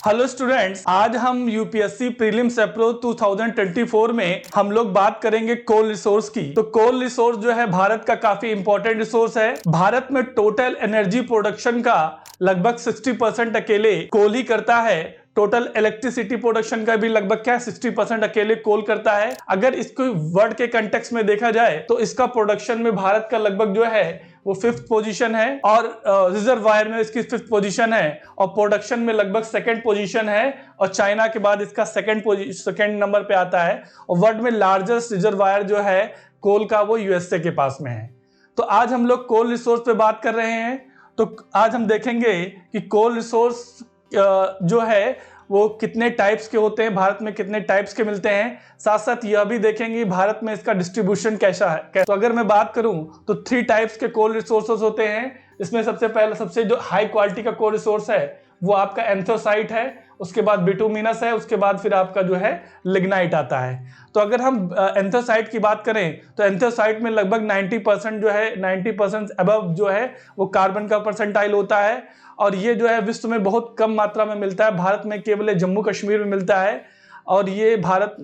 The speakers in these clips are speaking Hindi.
हेलो स्टूडेंट्स, आज हम यूपीएससी प्रीलिम्स अप्रोच 2024 में हम लोग बात करेंगे कोल रिसोर्स की। तो कोल रिसोर्स जो है भारत का काफी इंपॉर्टेंट रिसोर्स है। भारत में टोटल एनर्जी प्रोडक्शन का लगभग 60% अकेले कोल ही करता है। टोटल इलेक्ट्रिसिटी प्रोडक्शन का भी लगभग 60% अकेले कोल करता है। अगर इसको वर्ल्ड के कंटेक्स्ट में देखा जाए तो इसका प्रोडक्शन में भारत का लगभग जो है वो 5th पोजीशन है और रिजर्वायर में इसकी 5th पोजीशन है और प्रोडक्शन में लगभग 2nd पोजीशन है और चाइना के बाद इसका सेकंड नंबर पे आता है। और वर्ल्ड में लार्जेस्ट रिजर्वायर जो है कोल का वो यूएसए के पास में है। तो आज हम लोग कोल रिसोर्स पे बात कर रहे हैं। तो आज हम देखेंगे कि कोल रिसोर्स जो है वो कितने टाइप्स के होते हैं, भारत में कितने टाइप्स के मिलते हैं। साथ साथ यह भी देखेंगे भारत में इसका डिस्ट्रीब्यूशन कैसा है। तो अगर मैं बात करूं तो 3 टाइप्स के कोल रिसोर्सेज होते हैं। इसमें सबसे जो हाई क्वालिटी का कोल रिसोर्स है वो आपका एंथ्रासाइट है, उसके बाद बिटुमिनस है, उसके बाद फिर आपका जो है लिग्नाइट आता है। तो अगर हम एंथ्रासाइट की बात करें तो एंथ्रासाइट में लगभग 90% जो है 90% अबव जो है वो कार्बन का परसेंटाइल होता है और ये जो है विश्व में बहुत कम मात्रा में मिलता है। भारत में केवल जम्मू कश्मीर में मिलता है और ये भारत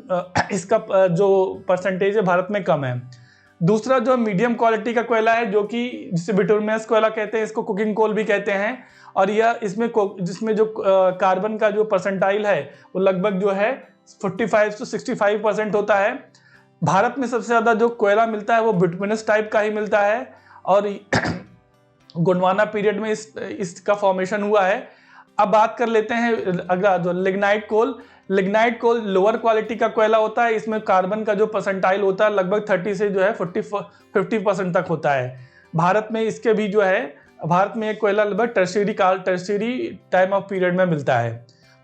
इसका जो परसेंटेज है भारत में कम है। दूसरा जो मीडियम क्वालिटी का कोयला है जो कि जिसे बिटुमिनस कोयला कहते हैं, इसको कुकिंग कोल भी कहते हैं और यह जिसमें जो कार्बन का जो परसेंटाइल है वो लगभग जो है 45 से 65% होता है। भारत में सबसे ज्यादा जो कोयला मिलता है वो बिटुमिनस टाइप का ही मिलता है और गोंडवाना पीरियड में इसका फॉर्मेशन हुआ है। अब बात कर लेते हैं अगला जो लिग्नाइट कोल लोअर क्वालिटी का कोयला होता है। इसमें कार्बन का जो परसेंटाइल होता है लगभग 30 से जो है 50% तक होता है। भारत में इसके भी जो है भारत में एक कोयला लगभग टर्शियरी टाइम ऑफ पीरियड में मिलता है।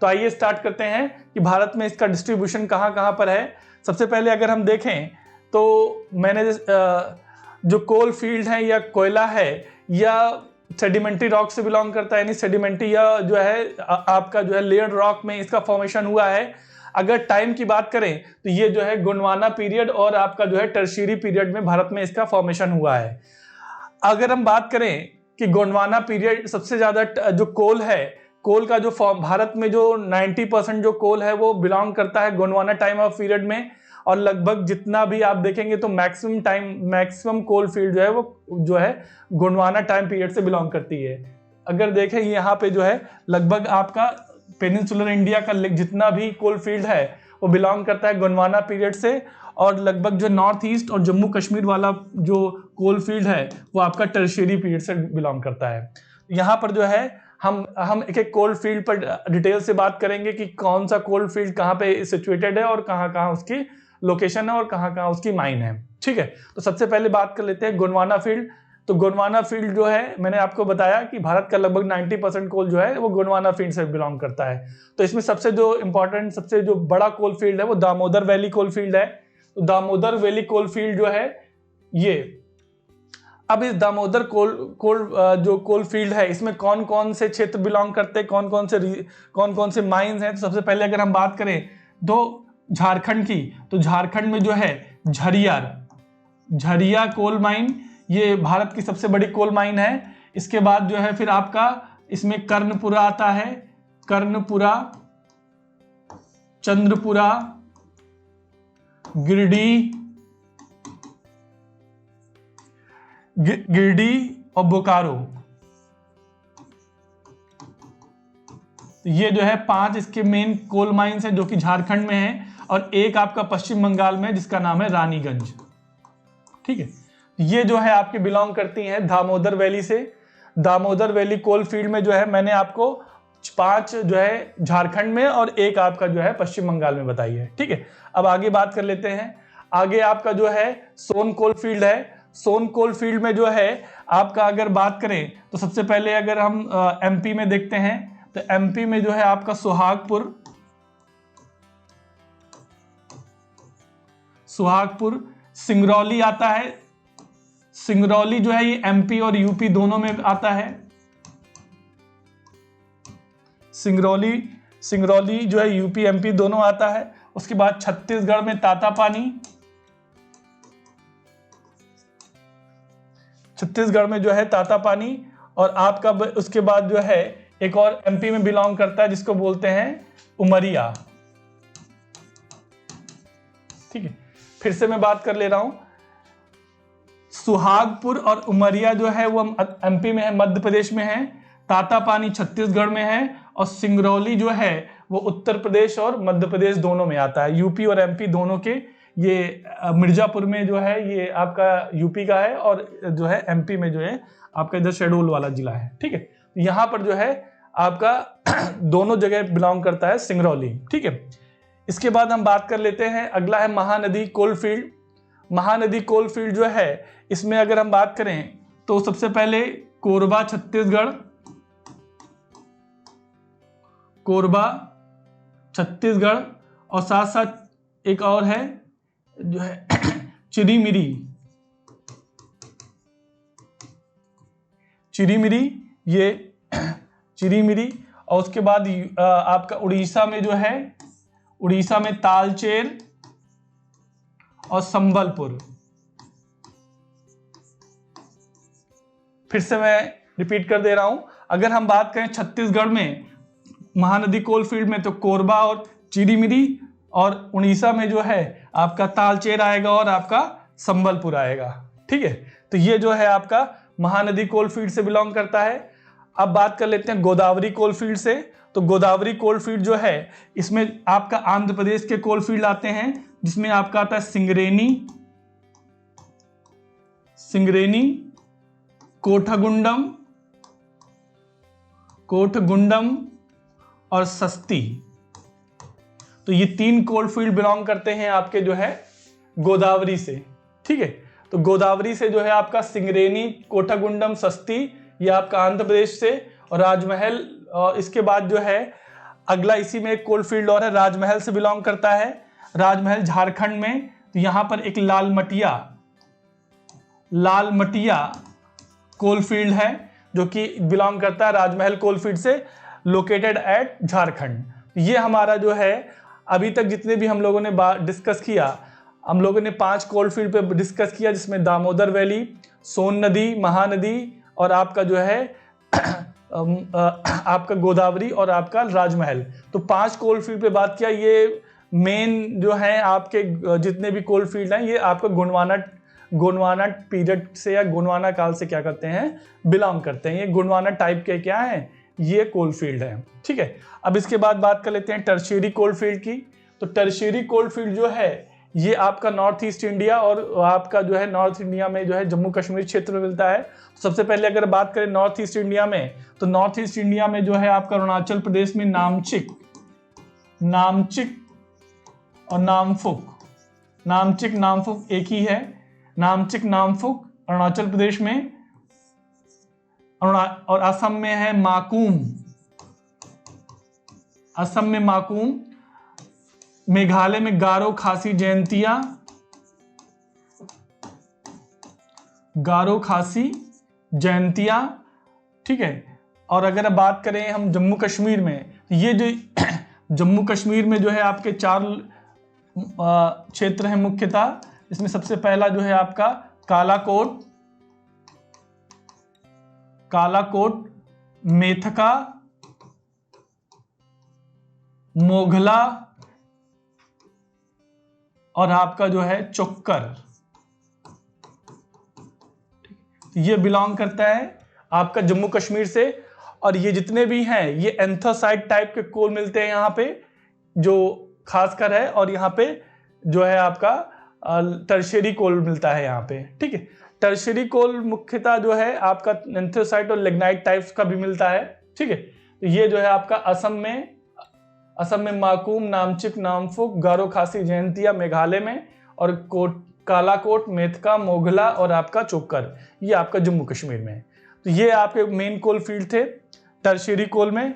तो आइए स्टार्ट करते हैं कि भारत में इसका डिस्ट्रीब्यूशन कहाँ कहाँ पर है। सबसे पहले अगर हम देखें तो मैंने जो कोल फील्ड है या कोयला है या सेडिमेंट्री रॉक से बिलोंग करता है, यानी सेडिमेंट्री या जो है आपका जो है लेयर्ड रॉक में इसका फॉर्मेशन हुआ है। अगर टाइम की बात करें तो ये जो है गोंडवाना पीरियड और आपका जो है टर्शियरी पीरियड में भारत में इसका फॉर्मेशन हुआ है। अगर हम बात करें कि गोंडवाना पीरियड सबसे ज्यादा जो कोल है, कोल का जो भारत में जो 90% जो कोल है वो बिलोंग करता है गोंडवाना टाइम ऑफ पीरियड में और लगभग जितना भी आप देखेंगे तो मैक्सिमम कोल फील्ड जो है वो जो है गोंडवाना टाइम पीरियड से बिलोंग करती है। अगर देखें यहाँ पे जो है लगभग आपका पेनिनसुलर इंडिया का जितना भी कोल फील्ड है वो बिलोंग करता है गोंडवाना पीरियड से और लगभग जो नॉर्थ ईस्ट और जम्मू कश्मीर वाला जो कोल फील्ड है वो आपका टर्शियरी पीरियड से बिलोंग करता है। यहाँ पर जो है हम एक एक कोल फील्ड पर डिटेल से बात करेंगे कि कौन सा कोल फील्ड कहाँ पे सिचुएटेड है और कहाँ कहाँ उसकी लोकेशन है और कहाँ कहाँ उसकी माइन है। ठीक है, तो सबसे पहले बात कर लेते हैं गोंडवाना फील्ड। तो गोंडवाना फील्ड जो है मैंने आपको बताया कि भारत का लगभग 90% कोल जो है वो गोंडवाना फील्ड से बिलोंग करता है। तो इसमें सबसे जो इंपॉर्टेंट सबसे जो बड़ा कोल फील्ड है वो दामोदर वैली कोल फील्ड है। तो दामोदर वैली कोल फील्ड जो है ये, अब इस दामोदर जो कोल फील्ड है इसमें कौन कौन से क्षेत्र बिलोंग करते हैं, कौन कौन से माइंस हैं। तो सबसे पहले अगर हम बात करें तो झारखंड की, तो झारखंड में जो है झरिया कोल माइन, ये भारत की सबसे बड़ी कोल माइन है। इसके बाद जो है फिर आपका इसमें कर्णपुरा आता है, कर्णपुरा, चंद्रपुरा, गिरिडीह और बोकारो। ये जो है 5 इसके मेन कोल माइंस हैं जो कि झारखंड में है और एक आपका पश्चिम बंगाल में जिसका नाम है रानीगंज। ठीक है, ये जो है आपके बिलोंग करती हैं दामोदर वैली से। दामोदर वैली कोल फील्ड में जो है मैंने आपको 5 जो है झारखंड में और एक आपका जो है पश्चिम बंगाल में बताई है। ठीक है, अब आगे बात कर लेते हैं। आगे आपका जो है सोन कोल फील्ड है। सोन कोल फील्ड में जो है आपका अगर बात करें तो सबसे पहले अगर हम एमपी में देखते हैं तो एमपी में जो है आपका सुहागपुर, सिंगरौली आता है। सिंगरौली जो है ये एमपी और यूपी दोनों में आता है। सिंगरौली जो है यूपी एमपी दोनों आता है। उसके बाद छत्तीसगढ़ में तातापानी, छत्तीसगढ़ में जो है तातापानी और आपका उसके बाद जो है एक और एमपी में बिलोंग करता है जिसको बोलते हैं उमरिया। ठीक है, फिर से मैं बात कर ले रहा हूं। सुहागपुर और उमरिया जो है वो एमपी में है, मध्य प्रदेश में है। तातापानी छत्तीसगढ़ में है और सिंगरौली जो है वो उत्तर प्रदेश और मध्य प्रदेश दोनों में आता है। यूपी और एमपी दोनों के, ये मिर्जापुर में जो है ये आपका यूपी का है और जो है एमपी में जो है आपका इधर शेड्यूल वाला जिला है। ठीक है, यहाँ पर जो है आपका दोनों जगह बिलोंग करता है सिंगरौली। ठीक है, इसके बाद हम बात कर लेते हैं, अगला है महानदी कोलफील्ड। महानदी कोलफील्ड जो है इसमें अगर हम बात करें तो सबसे पहले कोरबा छत्तीसगढ़, कोरबा छत्तीसगढ़, और साथ साथ एक और है जो है चिरीमिरी, चिरीमिरी, ये चिरीमिरी। और उसके बाद आपका उड़ीसा में जो है, उड़ीसा में तालचेर और संबलपुर। फिर से मैं रिपीट कर दे रहा हूं, अगर हम बात करें छत्तीसगढ़ में महानदी कोलफील्ड में तो कोरबा और चिरीमिरी, और उड़ीसा में जो है आपका तालचेर आएगा और आपका संबलपुर आएगा। ठीक है, तो ये जो है आपका महानदी कोलफील्ड से बिलोंग करता है। अब बात कर लेते हैं गोदावरी कोलफील्ड से। तो गोदावरी कोलफील्ड जो है इसमें आपका आंध्र प्रदेश के कोलफील्ड आते हैं, जिसमें आपका आता है सिंगरेनी, सिंगरेनी, कोठागुंडम, कोठगुंडम और सस्ती। तो ये 3 कोलफील्ड बिलोंग करते हैं आपके जो है गोदावरी से। ठीक है, तो गोदावरी से जो है आपका सिंगरेनी, कोठागुंडम, सस्ती, ये आपका आंध्र प्रदेश से, और राजमहल, और इसके बाद जो है अगला इसी में एक कोलफील्ड और है, राजमहल से बिलोंग करता है, राजमहल झारखंड में। तो यहां पर एक लालमटिया, लालमटिया कोलफील्ड है जो कि बिलोंग करता है राजमहल कोलफील्ड से, लोकेटेड एट झारखंड। ये हमारा जो है अभी तक जितने भी हम लोगों ने डिस्कस किया, हम लोगों ने 5 कोलफील्ड पे डिस्कस किया, जिसमें दामोदर वैली, सोन नदी, महानदी, और आपका जो है आपका गोदावरी और आपका राजमहल। तो 5 कोलफील्ड पे बात किया। ये मेन जो है आपके जितने भी कोलफील्ड हैं ये आपका गोंडवाना पीरियड से या गोंडवाना काल से क्या करते हैं, बिलोंग करते हैं। ये गोंडवाना टाइप के क्या हैं, ये कोलफील्ड है। ठीक है, अब इसके बाद बात कर लेते हैं टर्शियरी कोलफील्ड की। तो टर्शियरी कोलफील्ड जो है ये आपका नॉर्थ ईस्ट इंडिया और आपका जो है नॉर्थ इंडिया में जो है जम्मू कश्मीर क्षेत्र में मिलता है। सबसे पहले अगर बात करें नॉर्थ ईस्ट इंडिया में, तो नॉर्थ ईस्ट इंडिया में जो है आपका अरुणाचल प्रदेश में नामचिक, नामचिक और नामफुक, नामचिक नामफुक एक ही है, नामचिक नामफुक अरुणाचल प्रदेश में, और असम में है माकूम, असम में माकूम, मेघालय में गारो खासी जयंतिया, गारो खासी जयंतिया। ठीक है, और अगर बात करें हम जम्मू कश्मीर में, ये जो जम्मू कश्मीर में जो है आपके 4 क्षेत्र हैं मुख्यतः। इसमें सबसे पहला जो है आपका कालाकोट, कालाकोट, मेथका, मोघला और आपका जो है चोक्कर। ये बिलोंग करता है आपका जम्मू कश्मीर से। और ये जितने भी हैं ये एंथोसाइट टाइप के कोल मिलते हैं यहाँ पे जो खासकर है, और यहाँ पे जो है आपका टर्शियरी कोल मिलता है यहाँ पे। ठीक है, टर्शियरी कोल मुख्यतः जो है आपका एंथोसाइट और लिग्नाइट टाइप्स का भी मिलता है। ठीक है, तो ये जो है आपका असम में माकूम, नामचिक, नामफुक, गारो खासी जयंतिया मेघालय में, और कालाकोट, मेथका, मोघला और आपका चोक्कर ये आपका जम्मू कश्मीर में। तो ये आपके मेन कोल फील्ड थे टर्शियरी कोल में।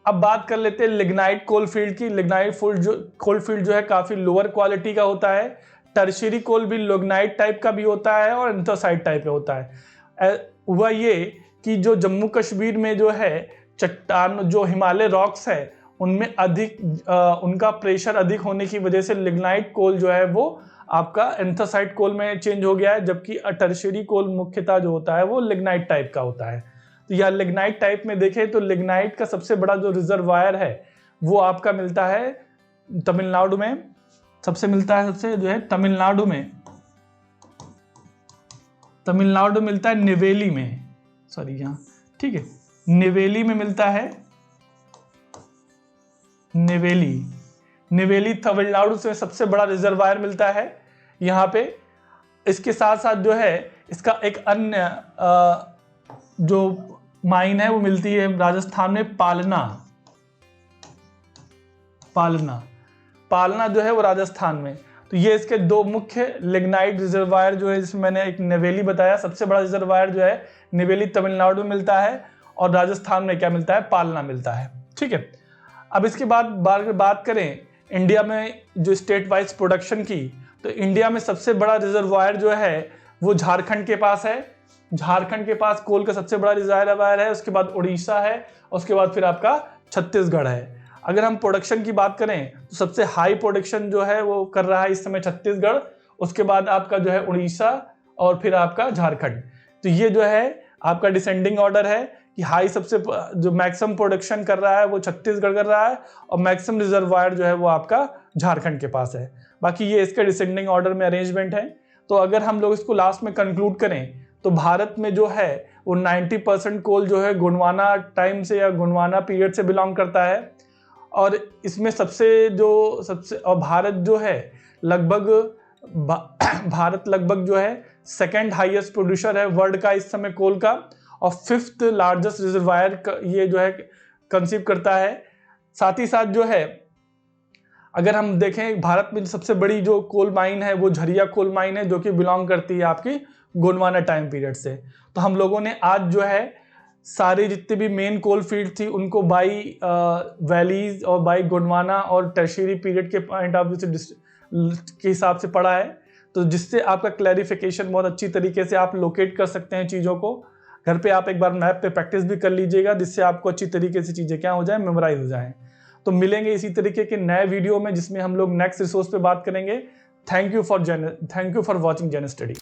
अब बात कर लेते हैं लिग्नाइट कोल फील्ड की। लिग्नाइट कोल फील्ड जो है काफी लोअर क्वालिटी का होता है। टर्शियरी कोल भी लिग्नाइट टाइप का भी होता है और एंथोसाइट टाइप का होता है। हुआ ये कि जो जम्मू कश्मीर में जो है चट्टान, जो हिमालय रॉक्स है उनमें अधिक उनका प्रेशर अधिक होने की वजह से लिग्नाइट कोल जो है वो आपका एंथोसाइट कोल में चेंज हो गया है, जबकि टर्शियरी कोल मुख्यतः जो होता है वो लिग्नाइट टाइप का होता है। तो यह लिग्नाइट टाइप में देखें तो लिग्नाइट का सबसे बड़ा जो रिजर्वायर है वो आपका मिलता है तमिलनाडु में, सबसे मिलता है सबसे जो है तमिलनाडु मिलता है नेवेली में, सॉरी यहाँ ठीक है नेवेली में मिलता है, नेवेली तमिलनाडु से सबसे बड़ा रिजर्वायर मिलता है यहाँ पे। इसके साथ साथ जो है इसका एक अन्य जो माइन है वो मिलती है राजस्थान में पालना जो है वो राजस्थान में। तो ये इसके दो मुख्य लिग्नाइट रिजर्वायर जो है, जिसमें मैंने एक नेवेली बताया, सबसे बड़ा रिजर्वायर जो है नेवेली तमिलनाडु में मिलता है और राजस्थान में क्या मिलता है, पालना मिलता है। ठीक है, अब इसके बाद बात करें इंडिया में जो स्टेट वाइज प्रोडक्शन की, तो इंडिया में सबसे बड़ा रिजर्वायर जो है वो झारखंड के पास है। झारखंड के पास कोल का सबसे बड़ा रिजर्वायर है, उसके बाद उड़ीसा है, उसके बाद फिर आपका छत्तीसगढ़ है। अगर हम प्रोडक्शन की बात करें तो सबसे हाई प्रोडक्शन जो है वो कर रहा है इस समय छत्तीसगढ़, उसके बाद आपका जो है उड़ीसा और फिर आपका झारखंड। तो ये जो है आपका डिसेंडिंग ऑर्डर है कि हाई सबसे जो मैक्सिमम प्रोडक्शन कर रहा है वो छत्तीसगढ़ कर रहा है और मैक्सिमम रिजर्वायर जो है वो आपका झारखंड के पास है। बाकी ये इसके डिसेंडिंग ऑर्डर में अरेंजमेंट है। तो अगर हम लोग इसको लास्ट में कंक्लूड करें तो भारत में जो है वो 90% कोल जो है गोंडवाना टाइम से या गोंडवाना पीरियड से बिलोंग करता है और इसमें और भारत जो है लगभग जो है सेकंड हाईएस्ट प्रोड्यूसर है वर्ल्ड का इस समय कोल का और 5th लार्जेस्ट रिजर्वायर ये जो है कंसीव करता है। साथ ही साथ जो है अगर हम देखें भारत में सबसे बड़ी जो कोल माइन है वो झरिया कोल माइन है जो कि बिलोंग करती है आपकी गोंडवाना टाइम पीरियड से। तो हम लोगों ने आज जो है सारे जितने भी मेन कोल फील्ड थी उनको बाई वैलीज और बाई गोंडवाना और टर्शियरी पीरियड के पॉइंट ऑफ व्यू से के हिसाब से पढ़ा है, तो जिससे आपका क्लैरिफिकेशन बहुत अच्छी तरीके से आप लोकेट कर सकते हैं चीज़ों को। घर पे आप एक बार मैप पे प्रैक्टिस भी कर लीजिएगा जिससे आपको अच्छी तरीके से चीज़ें क्या हो जाए, मेमोराइज हो जाएं। तो मिलेंगे इसी तरीके के नए वीडियो में जिसमें हम लोग नेक्स्ट रिसोर्स पे बात करेंगे। Thank you for watching Zen study.